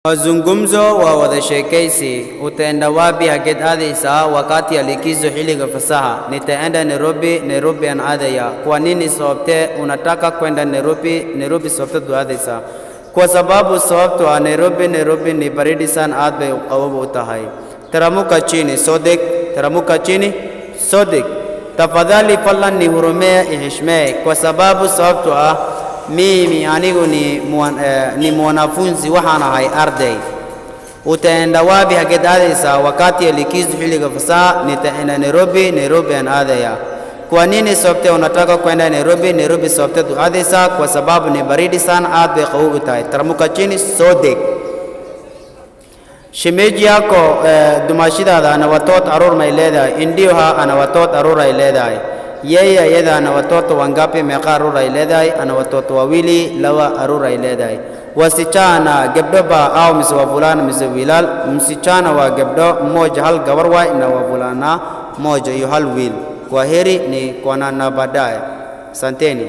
Mazungumzo wa wadashekesi utaenda wapi hakidadisa wakati ya likizo hiliga fasaha? Nitaenda Nairobi an adaya. Kwa nini sababte unataka kwenda Nairobi sababte duadisa? Kwa sababu sababtu wa Nairobi ni baridi sana aad bay qabow u tahay. Taramuka chini sodik tafadhali fallan ni hurumea ihishmee. Kwa sababu sababtu mimi anigu ni mwanafunzi waxaan ahay arday. Utaenda wapi hakidadisa wakati ya likizo hiliga fasaha? Nitaenda Nairobi an adaya. Kwa nini sababte unataka kwenda Nairobi sababte duadisa? Kwa sababu ni baridi sana aad bay qabow u tahay. Taramuka chini sodik. Shemeji yako dumashidaada ana watoto arur may leedahay? Indiyoha ana watoto arur ay leedahay. Yeye ayada ana watoto wangapi? Meeqa arur ay leedahay? Ana watoto wawili, lawa arur ay leedahay. Wasichana gabdho ba au mise wavulana mise wilal? Msichana wa gabdho mmoja, hal gabar waay, na wavulana mmoja iyo hal wiil. Kwaheri ni kuonana baadaye. Asanteni.